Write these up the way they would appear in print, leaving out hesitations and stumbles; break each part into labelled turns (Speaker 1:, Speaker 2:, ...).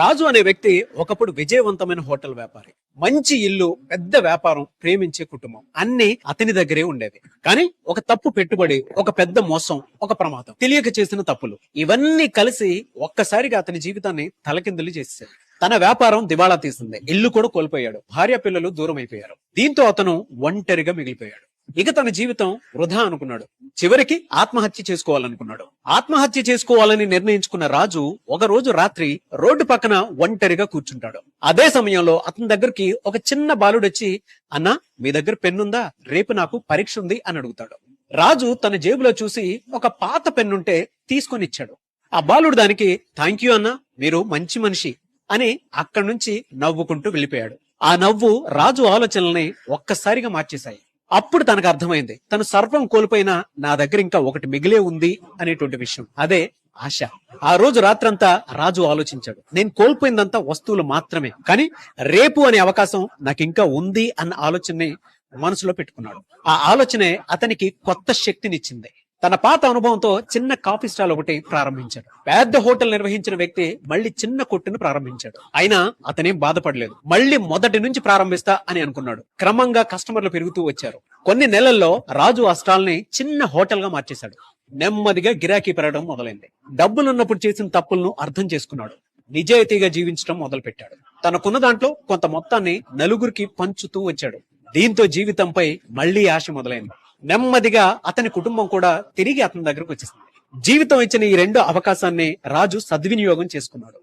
Speaker 1: రాజు అనే వ్యక్తి ఒకప్పుడు విజయవంతమైన హోటల్ వ్యాపారి. మంచి ఇల్లు, పెద్ద వ్యాపారం, ప్రేమించే కుటుంబం అన్ని అతని దగ్గరే ఉండేవి. కానీ ఒక తప్పు పెట్టుబడి, ఒక పెద్ద మోసం, ఒక ప్రమాదం, తెలియక చేసిన తప్పులు ఇవన్నీ కలిసి ఒక్కసారిగా అతని జీవితాన్ని తలకిందులు చేసేసాయి. తన వ్యాపారం దివాళా తీసింది, ఇల్లు కూడా కోల్పోయాడు, భార్య పిల్లలు దూరం అయిపోయారు. దీంతో అతను ఒంటరిగా మిగిలిపోయాడు. ఇక తన జీవితం వృధా అనుకున్నాడు. చివరికి ఆత్మహత్య చేసుకోవాలనుకున్నాడు. ఆత్మహత్య చేసుకోవాలని నిర్ణయించుకున్న రాజు ఒక రోజు రాత్రి రోడ్డు పక్కన ఒంటరిగా కూర్చుంటాడు. అదే సమయంలో అతని దగ్గరికి ఒక చిన్న బాలుడు వచ్చి, అన్నా మీ దగ్గర పెన్నుందా, రేపు నాకు పరీక్ష ఉంది అని అడుగుతాడు. రాజు తన జేబులో చూసి ఒక పాత పెన్నుంటే తీసుకొని ఇచ్చాడు. ఆ బాలుడు దానికి థ్యాంక్ యూ అన్నా, మీరు మంచి మనిషి అని అక్కడి నుంచి నవ్వుకుంటూ వెళ్ళిపోయాడు. ఆ నవ్వు రాజు ఆలోచనల్ని ఒక్కసారిగా మార్చేశాయి. అప్పుడు తనకు అర్థమైంది, తను సర్వం కోల్పోయినా నా దగ్గర ఇంకా ఒకటి మిగిలే ఉంది అనేటువంటి విషయం. అదే ఆశ. ఆ రోజు రాత్రంతా రాజు ఆలోచించాడు, నేను కోల్పోయిందంతా వస్తువులు మాత్రమే, కానీ రేపు అనే అవకాశం నాకు ఇంకా ఉంది అన్న ఆలోచనని మనసులో పెట్టుకున్నాడు. ఆ ఆలోచనే అతనికి కొత్త శక్తినిచ్చింది. తన పాత అనుభవంతో చిన్న కాఫీ స్టాల్ ఒకటి ప్రారంభించాడు. పెద్ద హోటల్ నిర్వహించిన వ్యక్తి మళ్ళీ చిన్న కొట్టును ప్రారంభించాడు. అయినా అతనేం బాధపడలేదు. మళ్ళీ మొదటి నుంచి ప్రారంభిస్తా అని అనుకున్నాడు. క్రమంగా కస్టమర్లు పెరుగుతూ వచ్చారు. కొన్ని నెలల్లో రాజు ఆ స్టాల్ ని చిన్న హోటల్ గా మార్చేశాడు. నెమ్మదిగా గిరాకీ పెరగడం మొదలైంది. డబ్బులున్నప్పుడు చేసిన తప్పులను అర్థం చేసుకున్నాడు. నిజాయితీగా జీవించడం మొదలు పెట్టాడు. తనకున్న దాంట్లో కొంత మొత్తాన్ని నలుగురికి పంచుతూ వచ్చాడు. దీంతో జీవితంపై మళ్లీ ఆశ మొదలైంది. నెమ్మదిగా అతని కుటుంబం కూడా తిరిగి అతని దగ్గరకు వచ్చేసింది. జీవితం ఇచ్చిన ఈ రెండు అవకాశాన్ని రాజు సద్వినియోగం చేసుకున్నాడు.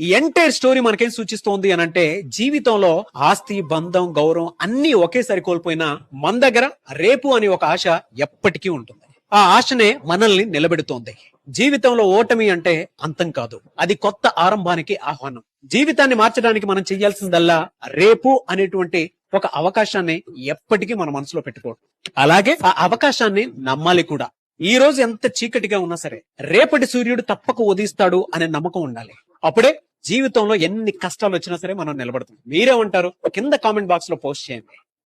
Speaker 1: ఈ ఎంటైర్ స్టోరీ మనకేం సూచిస్తోంది అనంటే, జీవితంలో ఆస్తి, బంధం, గౌరవం అన్ని ఒకేసారి కోల్పోయినా మన దగ్గర రేపు అనే ఒక ఆశ ఎప్పటికీ ఉంటుంది. ఆ ఆశనే మనల్ని నిలబెడుతోంది. జీవితంలో ఓటమి అంటే అంతం కాదు, అది కొత్త ఆరంభానికి ఆహ్వానం. జీవితాన్ని మార్చడానికి మనం చేయాల్సిందల్లా రేపు అనేటువంటి ఒక అవకాశాన్ని ఎప్పటికీ మన మనసులో పెట్టుకోవడం, అలాగే ఆ అవకాశాన్ని నమ్మాలి కూడా. ఈ రోజు ఎంత చీకటిగా ఉన్నా సరే రేపటి సూర్యుడు తప్పక ఉదయిస్తాడు అనే నమ్మకం ఉండాలి. అప్పుడే జీవితంలో ఎన్ని కష్టాలు వచ్చినా సరే మనం నిలబడతాం. మీరేమంటారు? కింద కామెంట్ బాక్స్ లో పోస్ట్ చేయండి.